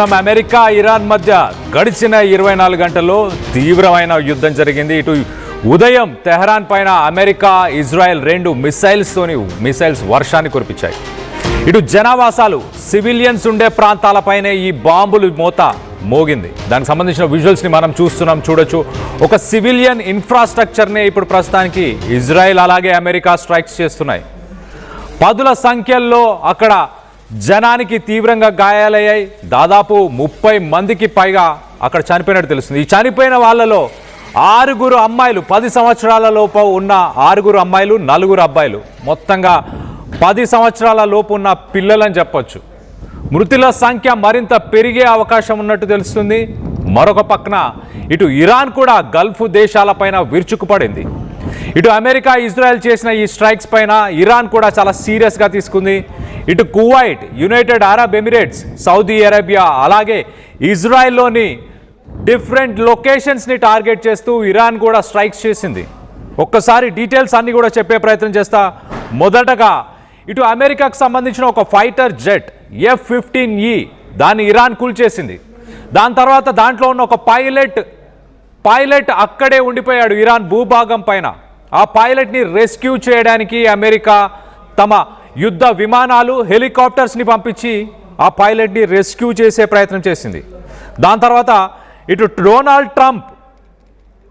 America Iran మధ్య గడిచిన 24 గంటల్లో తీవ్రమైన యుద్ధం జరిగింది. ఇటు ఉదయం తెహరాన్ పైన అమెరికా ఇజ్రాయెల్ రెండు మిసైల్స్ వర్షాన్ని కురిపించాయి. ఇటు జనావాసాలు సివిలియన్స్ ఉండే ప్రాంతాలపైనే ఈ బాంబులు మోత మోగింది. దానికి సంబంధించిన విజువల్స్ని మనం చూడొచ్చు. ఒక సివిలియన్ ఇన్ఫ్రాస్ట్రక్చర్ని ఇప్పుడు ప్రస్తుతానికి ఇజ్రాయెల్ అలాగే అమెరికా స్ట్రైక్స్ చేస్తున్నాయి. పదుల సంఖ్యల్లో అక్కడ జనానికి తీవ్రంగా గాయాలయ్యాయి. దాదాపు 30 మందికి పైగా అక్కడ చనిపోయినట్టు తెలుస్తుంది. ఈ చనిపోయిన వాళ్ళలో 6 అమ్మాయిలు, 10 సంవత్సరాల లోపు ఉన్న 6 అమ్మాయిలు, 4 అబ్బాయిలు, మొత్తంగా 10 సంవత్సరాల లోపు ఉన్న పిల్లలని చెప్పొచ్చు. మృతుల సంఖ్య మరింత పెరిగే అవకాశం ఉన్నట్టు తెలుస్తుంది. మరొక పక్కన ఇటు ఇరాన్ కూడా గల్ఫ్ దేశాలపైన విరుచుకుపడింది. ఇటు అమెరికా ఇజ్రాయెల్ చేసిన ఈ స్ట్రైక్స్ పైన ఇరాన్ కూడా చాలా సీరియస్గా తీసుకుంది. ఇటు Kuwait, United Arab Emirates, Saudi Arabia అలాగే ఇజ్రాయెల్లోని డిఫరెంట్ లొకేషన్స్ని టార్గెట్ చేస్తూ ఇరాన్ కూడా స్ట్రైక్స్ చేసింది. ఒక్కసారి డీటెయిల్స్ అన్నీ కూడా చెప్పే ప్రయత్నం చేస్తా. మొదటగా ఇటు అమెరికాకు సంబంధించిన ఒక ఫైటర్ జెట్ F-15E దాన్ని ఇరాన్ కూల్చేసింది. దాని తర్వాత దాంట్లో ఉన్న ఒక పైలట్ అక్కడే ఉండిపోయాడు ఇరాన్ భూభాగం పైన. ఆ పైలట్ని రెస్క్యూ చేయడానికి అమెరికా తమ యుద్ధ విమానాలు, హెలికాప్టర్స్ని పంపించి ఆ పైలట్ని రెస్క్యూ చేసే ప్రయత్నం చేసింది. దాని తర్వాత ఇటు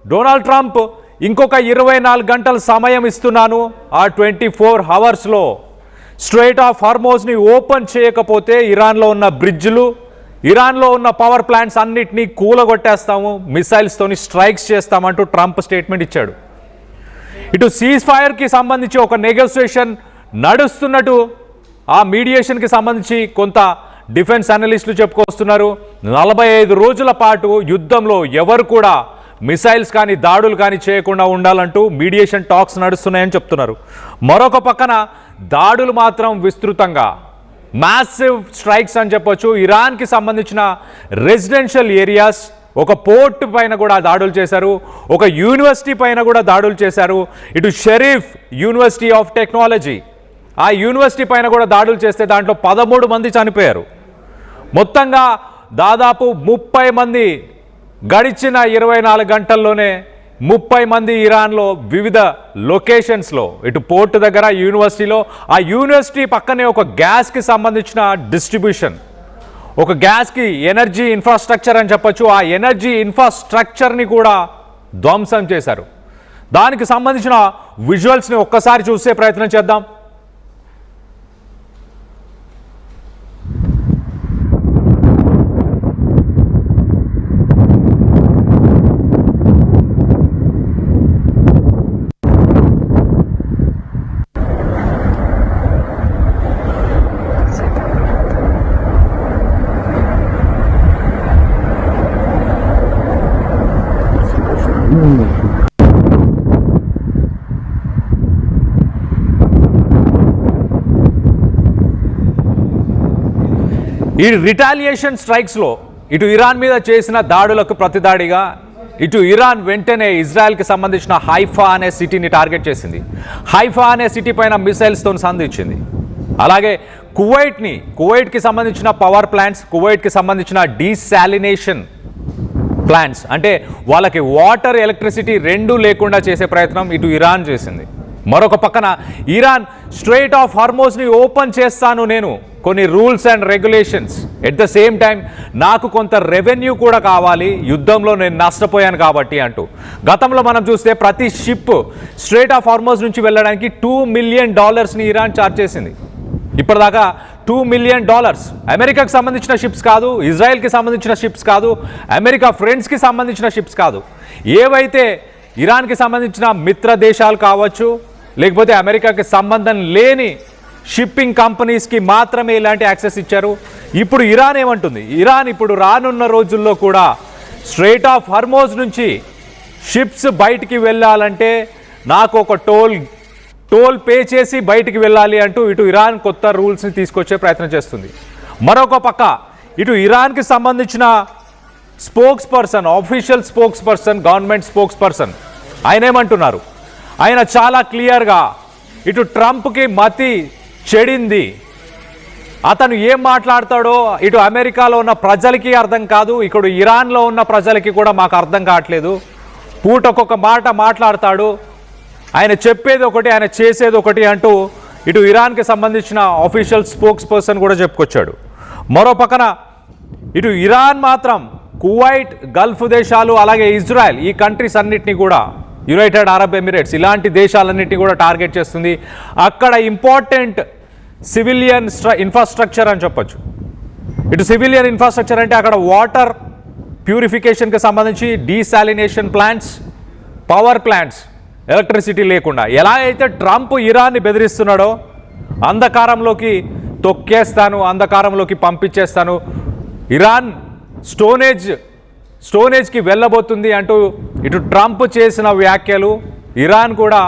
డొనాల్డ్ ట్రంప్ ఇంకొక 24 గంటల సమయం ఇస్తున్నాను, ఆ 24 అవర్స్లో స్ట్రెయిట్ ఆఫ్ హార్మోజ్ని ఓపెన్ చేయకపోతే ఇరాన్లో ఉన్న బ్రిడ్జ్లు, ఇరాన్లో ఉన్న పవర్ ప్లాంట్స్ అన్నిటినీ కూలగొట్టేస్తాము, మిసైల్స్తోని స్ట్రైక్స్ చేస్తామంటూ ట్రంప్ స్టేట్మెంట్ ఇచ్చాడు. ఇటు సీజ్ ఫైర్కి సంబంధించి ఒక నెగోసియేషన్ నడుస్తున్నట్టు ఆ మీడియేషన్కి సంబంధించి కొంత డిఫెన్స్ అనలిస్టులు చెప్పుకొస్తున్నారు. 45 రోజుల పాటు యుద్ధంలో ఎవరు కూడా మిసైల్స్ కానీ దాడులు కానీ చేయకుండా ఉండాలంటూ మీడియేషన్ టాక్స్ నడుస్తున్నాయని చెప్తున్నారు. మరొక పక్కన దాడులు మాత్రం విస్తృతంగా మ్యాసివ్ స్ట్రైక్స్ అని చెప్పొచ్చు. ఇరాన్కి సంబంధించిన రెసిడెన్షియల్ ఏరియాస్, ఒక పోర్ట్ పైన కూడా దాడులు చేశారు, ఒక యూనివర్సిటీ పైన కూడా దాడులు చేశారు. ఇటు షరీఫ్ యూనివర్సిటీ ఆఫ్ టెక్నాలజీ, ఆ యూనివర్సిటీ పైన కూడా దాడులు చేస్తే దాంట్లో 13 మంది చనిపోయారు. మొత్తంగా దాదాపు 30 మంది గడిచిన 24 గంటల్లోనే 30 మంది ఇరాన్లో వివిధ లొకేషన్స్లో, ఇటు పోర్ట్ దగ్గర, యూనివర్సిటీలో, ఆ యూనివర్సిటీ పక్కనే ఒక గ్యాస్కి సంబంధించిన డిస్ట్రిబ్యూషన్, ఒక గ్యాస్కి ఎనర్జీ ఇన్ఫ్రాస్ట్రక్చర్ అని చెప్పొచ్చు, ఆ ఎనర్జీ ఇన్ఫ్రాస్ట్రక్చర్ని కూడా ధ్వంసం చేశారు. దానికి సంబంధించిన విజువల్స్ని ఒక్కసారి చూసే ప్రయత్నం చేద్దాం. ఈ రిటాలియేషన్ స్ట్రైక్స్లో ఇటు ఇరాన్ మీద చేసిన దాడులకు ప్రతిదాడిగా ఇటు ఇరాన్ వెంటనే ఇజ్రాయెల్కి సంబంధించిన హైఫా అనే సిటీని టార్గెట్ చేసింది. హైఫా అనే సిటీ పైన మిసైల్స్తో సంధించింది. అలాగే కువైట్కి సంబంధించిన పవర్ ప్లాంట్స్, కువైట్కి సంబంధించిన డీసాలినేషన్ ప్లాంట్స్, అంటే వాళ్ళకి వాటర్, ఎలక్ట్రిసిటీ రెండూ లేకుండా చేసే ప్రయత్నం ఇటు ఇరాన్ చేసింది. మరొక పక్కన ఇరాన్ స్ట్రెయిట్ ఆఫ్ హార్మోజ్ని ఓపెన్ చేస్తాను, నేను కొన్ని rules and regulations, at the same time నాకు కొంత రెవెన్యూ కూడా కావాలి, యుద్ధంలో నేను నష్టపోయాను కాబట్టి అంటూ. గతంలో మనం చూస్తే ప్రతి షిప్ స్ట్రెయిట్ ఆఫ్ హార్మోజ్ నుంచి వెళ్ళడానికి $2 మిలియన్ ఇరాన్ ఛార్జ్ చేసింది. ఇప్పటిదాకా $2 మిలియన్ అమెరికాకి సంబంధించిన షిప్స్ కాదు, ఇజ్రాయెల్కి సంబంధించిన షిప్స్ కాదు, అమెరికా ఫ్రెండ్స్కి సంబంధించిన షిప్స్ కాదు, ఏవైతే ఇరాన్కి సంబంధించిన మిత్ర దేశాలు కావచ్చు, లేకపోతే అమెరికాకి సంబంధం లేని షిప్పింగ్ కంపెనీస్కి మాత్రమే ఇలాంటి యాక్సెస్ ఇచ్చారు. ఇప్పుడు ఇరాన్ ఏమంటుంది? ఇరాన్ ఇప్పుడు రానున్న రోజుల్లో కూడా స్ట్రెయిట్ ఆఫ్ హార్మోజ్ నుంచి షిప్స్ బయటికి వెళ్ళాలంటే నాకు ఒక టోల్ పే చేసి బయటికి వెళ్ళాలి అంటూ ఇటు ఇరాన్ కొత్త రూల్స్ని తీసుకొచ్చే ప్రయత్నం చేస్తుంది. మరొక పక్క ఇటు ఇరాన్కి సంబంధించిన official spokes person, government spokes person, ఆయన ఏమంటున్నారు? ఆయన చాలా క్లియర్గా ఇటు ట్రంప్కి మతి చెడింది, అతను ఏం మాట్లాడతాడో ఇటు అమెరికాలో ఉన్న ప్రజలకి అర్థం కాదు, ఇక్కడ ఇరాన్లో ఉన్న ప్రజలకి కూడా మాకు అర్థం కావట్లేదు. పూటకొక మాట మాట్లాడతాడు, ఆయన చెప్పేది ఒకటి ఆయన చేసేది ఒకటి అంటూ ఇటు ఇరాన్కి సంబంధించిన ఆఫీషియల్ స్పోక్స్ పర్సన్ కూడా చెప్పుకొచ్చాడు. మరో పక్కన ఇటు ఇరాన్ మాత్రం కువైట్, గల్ఫ్ దేశాలు, అలాగే ఇజ్రాయెల్, ఈ కంట్రీస్ అన్నిటినీ కూడా, యునైటెడ్ అరబ్ ఎమిరేట్స్, ఇలాంటి దేశాలన్నింటినీ కూడా టార్గెట్ చేస్తుంది. అక్కడ ఇంపార్టెంట్ సివిలియన్ ఇన్ఫ్రాస్ట్రక్చర్ అని చెప్పొచ్చు. ఇటు సివిలియన్ ఇన్ఫ్రాస్ట్రక్చర్ అంటే అక్కడ వాటర్ ప్యూరిఫికేషన్కి సంబంధించి desalination plants, power plants, electricity లేకుండా ఎలా అయితే ట్రంప్ ఇరాన్ని బెదిరిస్తున్నాడో, అంధకారంలోకి తొక్కేస్తాను, అంధకారంలోకి పంపించేస్తాను, ఇరాన్ స్టోనేజ్కి వెళ్ళబోతుంది అంటూ ఇటు ట్రంప్ చేసిన వ్యాఖ్యలు, ఇరాన్ కూడా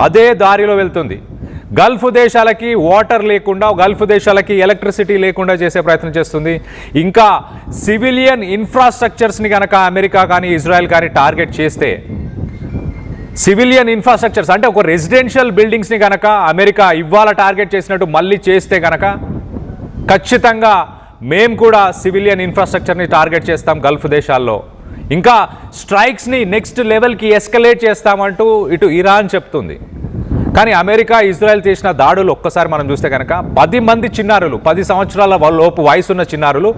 అదే దారిలో వెళ్తుంది. గల్ఫ్ దేశాలకి వాటర్ లేకుండా, గల్ఫ్ దేశాలకి ఎలక్ట్రిసిటీ లేకుండా చేసే ప్రయత్నం చేస్తుంది. ఇంకా సివిలియన్ ఇన్ఫ్రాస్ట్రక్చర్స్ని కనుక అమెరికా కానీ ఇజ్రాయెల్ కానీ టార్గెట్ చేస్తే, సివిలియన్ ఇన్ఫ్రాస్ట్రక్చర్స్ అంటే ఒక రెసిడెన్షియల్ బిల్డింగ్స్ని కనుక అమెరికా ఇవాళ టార్గెట్ చేసినట్టు మళ్ళీ చేస్తే కనుక ఖచ్చితంగా మేము కూడా సివిలియన్ ఇన్ఫ్రాస్ట్రక్చర్ని టార్గెట్ చేస్తాం గల్ఫ్ దేశాల్లో, ఇంకా స్ట్రైక్స్ని నెక్స్ట్ లెవెల్కి ఎస్కలేట్ చేస్తామంటూ ఇటు ఇరాన్ చెప్తుంది. కానీ అమెరికా, ఇజ్రాయెల్ చేసిన దాడులు ఒక్కసారి మనం చూస్తే కనుక 10 మంది చిన్నారులు, 10 సంవత్సరాల లోపు వయసున్న చిన్నారులు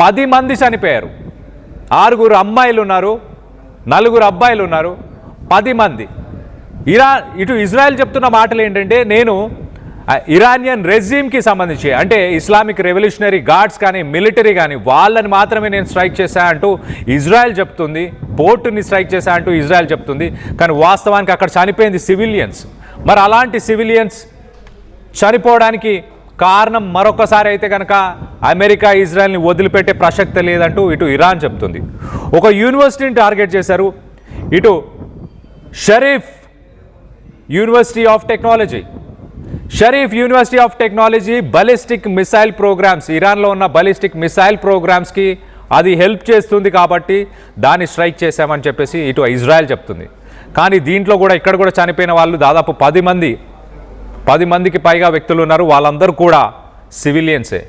10 మంది చనిపోయారు. 6 అమ్మాయిలు ఉన్నారు, 4 అబ్బాయిలు ఉన్నారు, 10 మంది. ఇటు ఇజ్రాయెల్ చెప్తున్న మాటలు ఏంటంటే, నేను ఇరానియన్ రెజ్యూమ్కి సంబంధించి అంటే ఇస్లామిక్ రెవల్యూషనరీ గార్డ్స్ కానీ మిలిటరీ కానీ వాళ్ళని మాత్రమే నేను స్ట్రైక్ చేశా అంటూ ఇజ్రాయెల్ చెప్తుంది. పోర్టుని స్ట్రైక్ చేశా అంటూ ఇజ్రాయెల్ చెప్తుంది. కానీ వాస్తవానికి అక్కడ చనిపోయింది సివిలియన్స్. మరి అలాంటి సివిలియన్స్ చనిపోవడానికి కారణం మరొకసారి అయితే కనుక అమెరికా ఇజ్రాయెల్ని వదిలిపెట్టే ప్రసక్తే లేదంటూ ఇటు ఇరాన్ చెప్తుంది. ఒక యూనివర్సిటీని టార్గెట్ చేశారు. ఇటు Sharif University of Technology ballistic missile programs, ఇరాన్లో ఉన్న బలిస్టిక్ మిసైల్ ప్రోగ్రామ్స్కి అది హెల్ప్ చేస్తుంది కాబట్టి దాన్ని స్ట్రైక్ చేశామని చెప్పేసి ఇటు ఇజ్రాయెల్ చెప్తుంది. కానీ దీంట్లో కూడా ఇక్కడ కూడా చనిపోయిన వాళ్ళు దాదాపు 10 మందికి పైగా వ్యక్తులు ఉన్నారు. వాళ్ళందరూ కూడా సివిలియన్సే.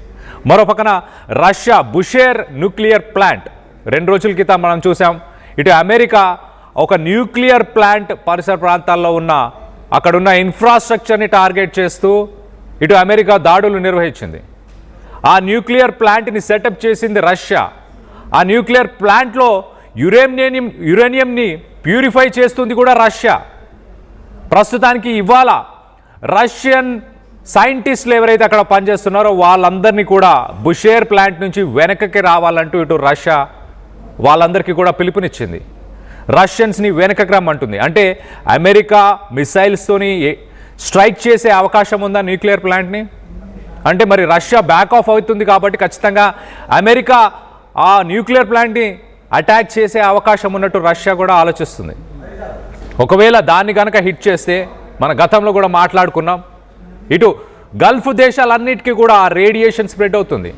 మరో పక్కన రష్యా బుషేర్ న్యూక్లియర్ ప్లాంట్ 2 రోజుల క్రితం మనం చూసాం. ఇటు అమెరికా ఒక న్యూక్లియర్ ప్లాంట్ పరిసర ప్రాంతాల్లో ఉన్న అక్కడున్న ఇన్ఫ్రాస్ట్రక్చర్ని టార్గెట్ చేస్తూ ఇటు అమెరికా దాడులు నిర్వహించింది. ఆ న్యూక్లియర్ ప్లాంట్ని సెటప్ చేసింది రష్యా. ఆ న్యూక్లియర్ ప్లాంట్లో యురేనియంని ప్యూరిఫై చేస్తుంది కూడా రష్యా. ప్రస్తుతానికి ఇవాళ రష్యన్ సైంటిస్టులు ఎవరైతే అక్కడ పనిచేస్తున్నారో వాళ్ళందరినీ కూడా బుషేర్ ప్లాంట్ నుంచి వెనకకి రావాలంటూ ఇటు రష్యా వాళ్ళందరికీ కూడా పిలుపునిచ్చింది. రష్యన్స్ని వెనకకి రమ్మంటుంది. అంటే అమెరికా మిసైల్స్తోని స్ట్రైక్ చేసే అవకాశం ఉందా న్యూక్లియర్ ప్లాంట్ని? అంటే మరి రష్యా బ్యాక్ ఆఫ్ అవుతుంది కాబట్టి ఖచ్చితంగా అమెరికా ఆ న్యూక్లియర్ ప్లాంట్ని అటాక్ చేసే అవకాశం ఉన్నట్టు రష్యా కూడా ఆలోచిస్తుంది. ఒకవేళ దాన్ని కనుక హిట్ చేస్తే, మన గతంలో కూడా మాట్లాడుకున్నాం, ఇటు గల్ఫ్ దేశాలన్నిటికీ కూడా ఆ రేడియేషన్ స్ప్రెడ్ అవుతుంది.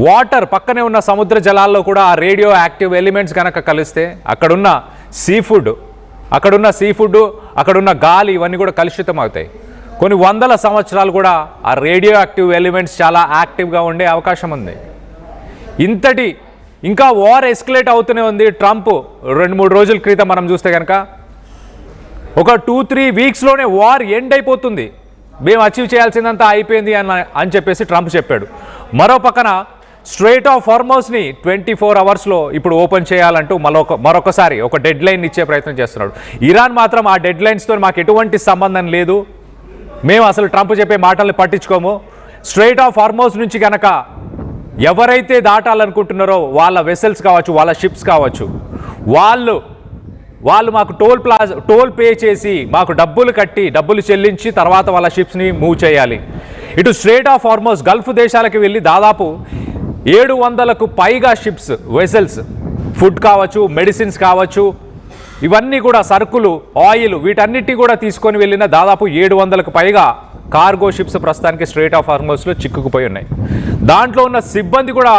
వాటర్ పక్కనే ఉన్న సముద్ర జలాల్లో కూడా ఆ రేడియో యాక్టివ్ ఎలిమెంట్స్ కనుక కలిస్తే అక్కడున్న సీ ఫుడ్, అక్కడున్న గాలి ఇవన్నీ కూడా కలుషితం అవుతాయి. కొన్ని వందల సంవత్సరాలు కూడా ఆ రేడియో యాక్టివ్ ఎలిమెంట్స్ చాలా యాక్టివ్గా ఉండే అవకాశం ఉంది. ఇంకా వార్ ఎస్కలేట్ అవుతూనే ఉంది. ట్రంప్ 2-3 రోజుల క్రితం మనం చూస్తే కనుక ఒక 2-3 వీక్స్లోనే వార్ ఎండ్ అయిపోతుంది, మేము అచీవ్ చేయాల్సిందంతా అయిపోయింది అని చెప్పేసి ట్రంప్ చెప్పాడు. మరో పక్కన స్ట్రెయిట్ ఆఫ్ హార్మోజ్ని 24 అవర్స్లో ఇప్పుడు ఓపెన్ చేయాలంటూ మరొకసారి ఒక డెడ్ లైన్ ఇచ్చే ప్రయత్నం చేస్తున్నాడు. ఇరాన్ మాత్రం ఆ డెడ్ లైన్స్తో మాకు ఎటువంటి సంబంధం లేదు, మేము అసలు ట్రంప్ చెప్పే మాటల్ని పట్టించుకోము, స్ట్రెయిట్ ఆఫ్ హార్మోజ్ నుంచి కనుక ఎవరైతే దాటాలనుకుంటున్నారో వాళ్ళ వెసల్స్ కావచ్చు, వాళ్ళ షిప్స్ కావచ్చు, వాళ్ళు మాకు టోల్ పే చేసి మాకు డబ్బులు చెల్లించి తర్వాత వాళ్ళ షిప్స్ని మూవ్ చేయాలి. ఇటు స్ట్రెయిట్ ఆఫ్ హార్మోజ్ గల్ఫ్ దేశాలకు వెళ్ళి దాదాపు 700కు పైగా షిప్స్, వెసల్స్, ఫుడ్ కావచ్చు, మెడిసిన్స్ కావచ్చు, ఇవన్నీ కూడా సరుకులు, ఆయిల్, వీటన్నిటి కూడా తీసుకొని వెళ్ళిన దాదాపు 700కు పైగా కార్గో షిప్స్ ప్రస్తుతానికి స్ట్రెయిట్ ఆఫ్ హార్మోజ్లో చిక్కుకుపోయి ఉన్నాయి. దాంట్లో ఉన్న సిబ్బంది కూడా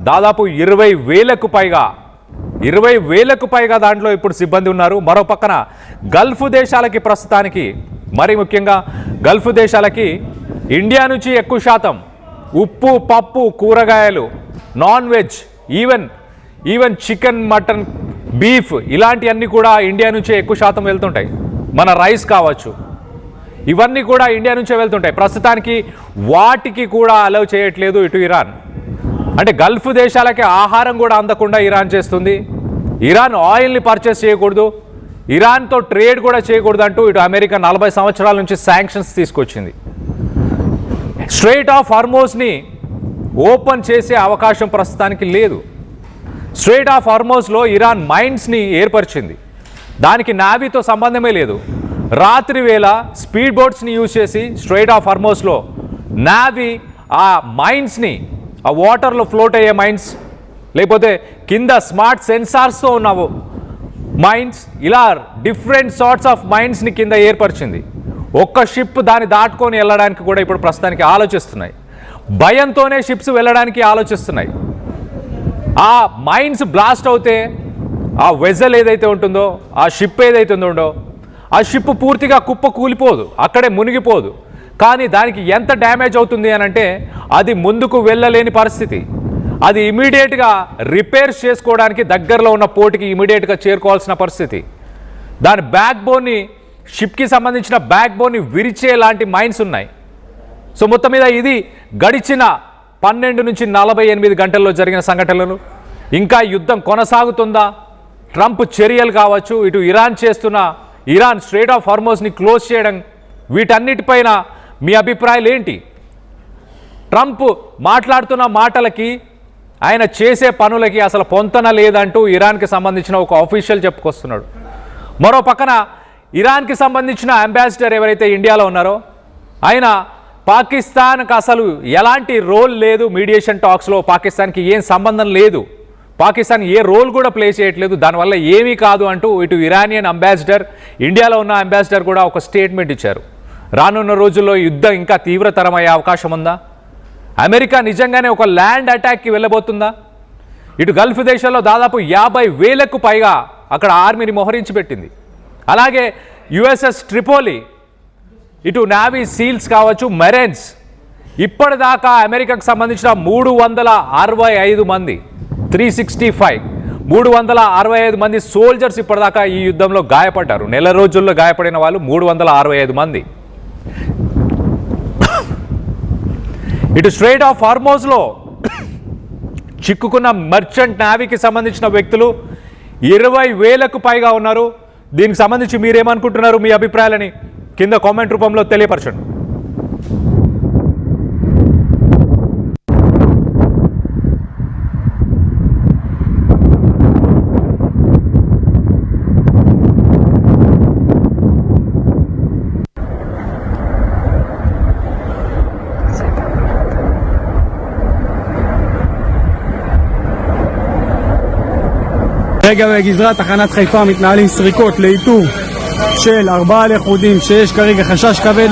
దాదాపు 20,000కు పైగా దాంట్లో ఇప్పుడు సిబ్బంది ఉన్నారు. మరో పక్కన గల్ఫ్ దేశాలకి ప్రస్తుతానికి, మరి ముఖ్యంగా గల్ఫ్ దేశాలకి ఇండియా నుంచి ఎక్కువ శాతం ఉప్పు పప్పు కూరగాయలు non veg even chicken mutton beef ఇలాంటివన్నీ కూడా ఇండియా నుంచే ఎక్కువ శాతం వెళ్తుంటాయి. మన రైస్ కావచ్చు, ఇవన్నీ కూడా ఇండియా నుంచే వెళ్తుంటాయి. ప్రస్తుతానికి వాటికి కూడా అలౌ చేయట్లేదు ఇటు ఇరాన్. అంటే గల్ఫ్ దేశాలకి ఆహారం కూడా అందకుండా ఇరాన్ చేస్తుంది. ఇరాన్ ఆయిల్ని పర్చేస్ చేయకూడదు, ఇరాన్తో ట్రేడ్ కూడా చేయకూడదు అంటూ ఇటు అమెరికా 40 సంవత్సరాల నుంచి శాంక్షన్స్ తీసుకొచ్చింది. స్ట్రెయిట్ ఆఫ్ హార్మోజ్ని ఓపెన్ చేసే అవకాశం ప్రస్తుతానికి లేదు. స్ట్రెయిట్ ఆఫ్ హార్మోజ్లో ఇరాన్ మైన్స్ని ఏర్పరిచింది. దానికి నావీతో సంబంధమే లేదు. రాత్రి వేళ స్పీడ్ బోట్స్ని యూజ్ చేసి స్ట్రెయిట్ ఆఫ్ హార్మోజ్లో నావీ ఆ మైన్స్ని, ఆ వాటర్లో ఫ్లోట్ అయ్యే మైన్స్, లేకపోతే కింద స్మార్ట్ సెన్సార్స్తో ఉన్న మైన్స్, ఇలా డిఫరెంట్ సార్ట్స్ ఆఫ్ మైన్స్ని కింద ఏర్పరిచింది. ఒక్క షిప్ దాన్ని దాటుకొని వెళ్ళడానికి కూడా ఇప్పుడు ప్రస్తుతానికి ఆలోచిస్తున్నాయి. భయంతోనే షిప్స్ వెళ్ళడానికి ఆలోచిస్తున్నాయి. ఆ మైన్స్ బ్లాస్ట్ అవుతే ఆ వెజల్ ఏదైతే ఉంటుందో, ఆ షిప్ ఏదైతే ఉందో, ఆ షిప్ పూర్తిగా కుప్ప కూలిపోదు, అక్కడే మునిగిపోదు. కానీ దానికి ఎంత డ్యామేజ్ అవుతుంది అని అంటే అది ముందుకు వెళ్ళలేని పరిస్థితి. అది ఇమీడియట్గా రిపేర్స్ చేసుకోవడానికి దగ్గరలో ఉన్న పోర్టుకి ఇమీడియట్గా చేరుకోవాల్సిన పరిస్థితి. దాని బ్యాక్ బోన్ని, షిప్కి సంబంధించిన బ్యాక్ బోన్ని విరిచే లాంటి మైన్స్ ఉన్నాయి. సో మొత్తం మీద ఇది గడిచిన 12 నుంచి 48 గంటల్లో జరిగిన సంఘటనలు. ఇంకా యుద్ధం కొనసాగుతుందా? ట్రంప్ చర్యలు కావచ్చు, ఇటు ఇరాన్ స్ట్రెయిట్ ఆఫ్ హార్మోజ్ని క్లోజ్ చేయడం, వీటన్నిటిపైన మీ అభిప్రాయాలు ఏంటి? ట్రంప్ మాట్లాడుతున్న మాటలకి, ఆయన చేసే పనులకి అసలు పొంతన లేదంటూ ఇరాన్కి సంబంధించిన ఒక ఆఫీషియల్ చెప్పుకొస్తున్నాడు. మరో పక్కన ఇరాన్కి సంబంధించిన అంబాసిడర్ ఎవరైతే ఇండియాలో ఉన్నారో ఆయన పాకిస్తాన్కి అసలు ఎలాంటి రోల్ లేదు, మీడియేషన్ టాక్స్లో పాకిస్తాన్కి ఏం సంబంధం లేదు, పాకిస్తాన్ ఏ రోల్ కూడా ప్లే చేయట్లేదు, దానివల్ల ఏమీ కాదు అంటూ ఇటు ఇరానియన్ అంబాసిడర్, ఇండియాలో ఉన్న అంబాసిడర్ కూడా ఒక స్టేట్మెంట్ ఇచ్చారు. రానున్న రోజుల్లో యుద్ధం ఇంకా తీవ్రతరమయ్యే అవకాశం ఉందా? అమెరికా నిజంగానే ఒక ల్యాండ్ అటాక్కి వెళ్ళబోతుందా? ఇటు గల్ఫ్ దేశాల్లో దాదాపు 50,000కు పైగా అక్కడ ఆర్మీని మోహరించి పెట్టింది. అలాగే యుఎస్ఎస్ ట్రిపోలి, ఇటు నావీ సీల్స్ కావచ్చు, మెరైన్స్, ఇప్పటిదాకా అమెరికాకు సంబంధించిన 365 మంది 365 మంది సోల్జర్స్ ఇప్పటిదాకా ఈ యుద్ధంలో గాయపడ్డారు. నెల రోజుల్లో గాయపడిన వాళ్ళు 365 మంది. ఇటు స్ట్రెయిట్ ఆఫ్ హార్మోజ్లో చిక్కుకున్న మర్చెంట్ నావీకి సంబంధించిన వ్యక్తులు 20,000కు పైగా ఉన్నారు. దీనికి సంబంధించి మీరేమనుకుంటున్నారు? మీ అభిప్రాయాలని కింద కామెంట్ రూపంలో తెలియపరచండి. רגע בגזרת תחנת חיפה מתנהלים סריקות לאיתור של 4 לכודים שיש כרגע חשש כבד